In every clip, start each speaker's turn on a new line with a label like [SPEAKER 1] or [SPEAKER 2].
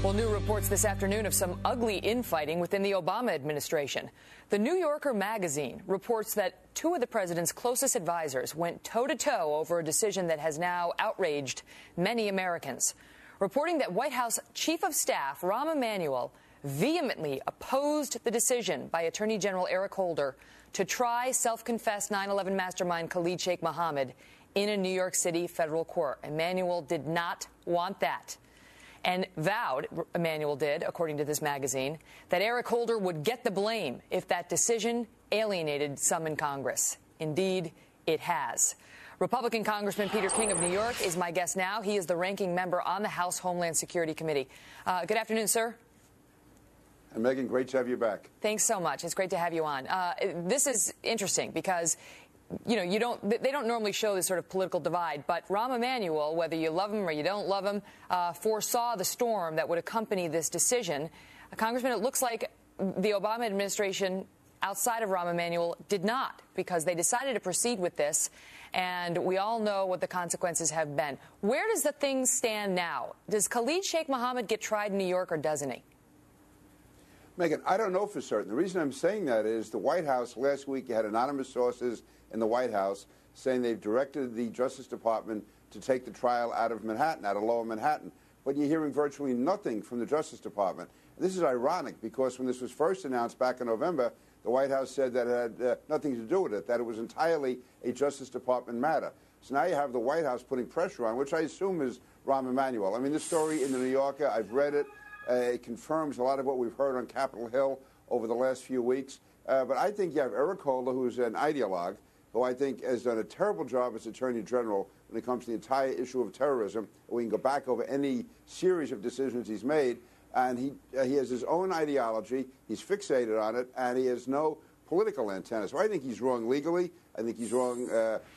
[SPEAKER 1] Well, new reports this afternoon of some ugly infighting within the Obama administration. The New Yorker magazine reports that two of the president's closest advisors went toe-to-toe over a decision that has now outraged many Americans. Reporting that White House Chief of Staff Rahm Emanuel vehemently opposed the decision by Attorney General Eric Holder to try self-confessed 9/11 mastermind Khalid Sheikh Mohammed in a New York City federal court. Emanuel did not want that, and vowed, Emanuel did, according to this magazine, that Eric Holder would get the blame if that decision alienated some in Congress. Indeed, it has. Republican Congressman Peter King of New York is my guest now. He is the ranking member on the House Homeland Security Committee. Good afternoon, sir.
[SPEAKER 2] And Megyn, great to have you back.
[SPEAKER 1] Thanks so much. It's great to have you on. This is interesting because they don't normally show this sort of political divide, but Rahm Emanuel, whether you love him or you don't love him, foresaw the storm that would accompany this decision. Congressman, it looks like the Obama administration, outside of Rahm Emanuel, did not, because they decided to proceed with this, and we all know what the consequences have been. Where does the thing stand now? Does Khalid Sheikh Mohammed get tried in New York, or doesn't he?
[SPEAKER 2] Megyn, I don't know for certain. The reason I'm saying that is the White House last week had anonymous sources in the White House saying they've directed the Justice Department to take the trial out of Manhattan, out of lower Manhattan. But you're hearing virtually nothing from the Justice Department. And this is ironic because when this was first announced back in November, the White House said that it had nothing to do with it, that it was entirely a Justice Department matter. So now you have the White House putting pressure on, which I assume is Rahm Emanuel. I mean, this story in the New Yorker, I've read it. It confirms a lot of what we've heard on Capitol Hill over the last few weeks. But I think you have Eric Holder, who's an ideologue, who I think has done a terrible job as Attorney General when it comes to the entire issue of terrorism. We can go back over any series of decisions he's made, and he has his own ideology. He's fixated on it, and he has no political antenna. So I think he's wrong legally. I think he's wrong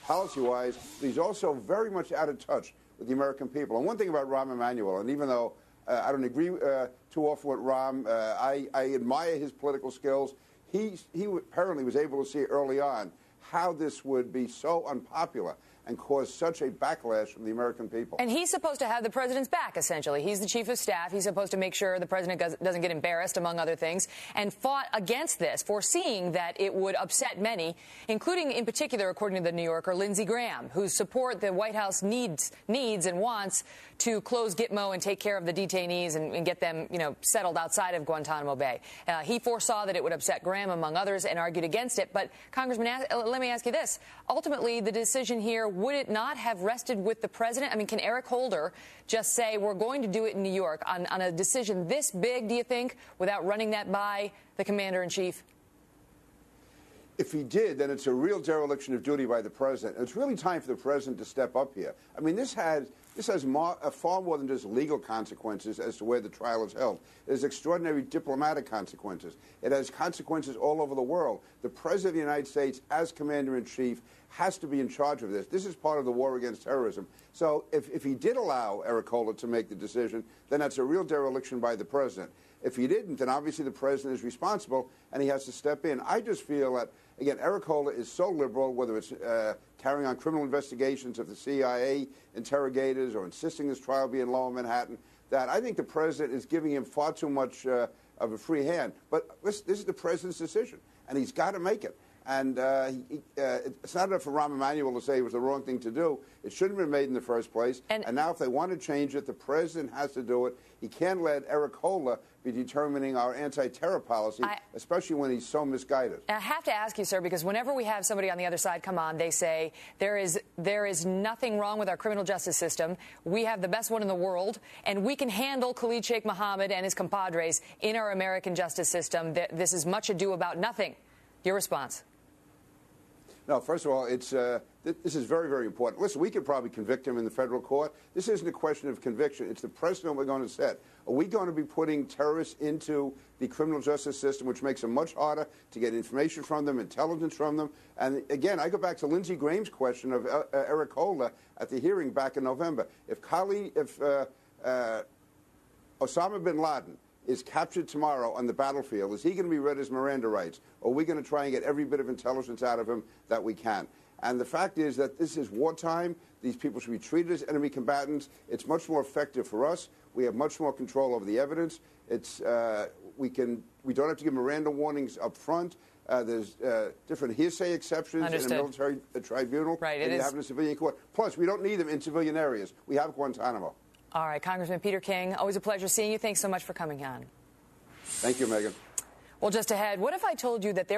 [SPEAKER 2] policy-wise. But he's also very much out of touch with the American people. And one thing about Rahm Emanuel, and even though I don't agree too often with Rahm, I admire his political skills. He apparently was able to see early on how this would be so unpopular and cause such a backlash from the American people.
[SPEAKER 1] And he's supposed to have the president's back, essentially. He's the chief of staff. He's supposed to make sure the president doesn't get embarrassed, among other things, and fought against this, foreseeing that it would upset many, including, in particular, according to the New Yorker, Lindsey Graham, whose support the White House needs and wants to close Gitmo and take care of the detainees and get them, settled outside of Guantanamo Bay. He foresaw that it would upset Graham, among others, and argued against it. But, Congressman, let me ask you this. Ultimately, the decision here, would it not have rested with the president? I mean, can Eric Holder just say, we're going to do it in New York on a decision this big, do you think, without running that by the commander-in-chief?
[SPEAKER 2] If he did, then it's a real dereliction of duty by the president. It's really time for the president to step up here. I mean, this has far more than just legal consequences as to where the trial is held. It has extraordinary diplomatic consequences. It has consequences all over the world. The president of the United States, as commander-in-chief, has to be in charge of this. This is part of the war against terrorism. So if he did allow Eric Holder to make the decision, then that's a real dereliction by the president. If he didn't, then obviously the president is responsible and he has to step in. I just feel that, again, Eric Holder is so liberal, whether it's carrying on criminal investigations of the CIA interrogators or insisting this trial be in lower Manhattan, that I think the president is giving him far too much of a free hand. But this is the president's decision, and he's got to make it. And it's not enough for Rahm Emanuel to say it was the wrong thing to do. It shouldn't have been made in the first place. And now if they want to change it, the president has to do it. He can't let Eric Holder be determining our anti-terror policy, especially when he's so misguided.
[SPEAKER 1] I have to ask you, sir, because whenever we have somebody on the other side come on, they say there is nothing wrong with our criminal justice system. We have the best one in the world, and we can handle Khalid Sheikh Mohammed and his compadres in our American justice system. This is much ado about nothing. Your response?
[SPEAKER 2] No, first of all, this is very, very important. Listen, we could probably convict him in the federal court. This isn't a question of conviction. It's the precedent we're going to set. Are we going to be putting terrorists into the criminal justice system, which makes it much harder to get information from them, intelligence from them? And again, I go back to Lindsey Graham's question of Eric Holder at the hearing back in November. If Osama bin Laden is captured tomorrow on the battlefield, is he going to be read his Miranda rights? Or are we going to try and get every bit of intelligence out of him that we can? And the fact is that this is wartime. These people should be treated as enemy combatants. It's much more effective for us. We have much more control over the evidence. We don't have to give Miranda warnings up front. There's different hearsay exceptions
[SPEAKER 1] Understood.
[SPEAKER 2] in a military tribunal
[SPEAKER 1] Right,
[SPEAKER 2] than you have in a civilian court. Plus, we don't need them in civilian areas. We have Guantanamo.
[SPEAKER 1] All right, Congressman Peter King, always a pleasure seeing you. Thanks so much for coming on.
[SPEAKER 2] Thank you, Megyn.
[SPEAKER 1] Well, just ahead, what if I told you that there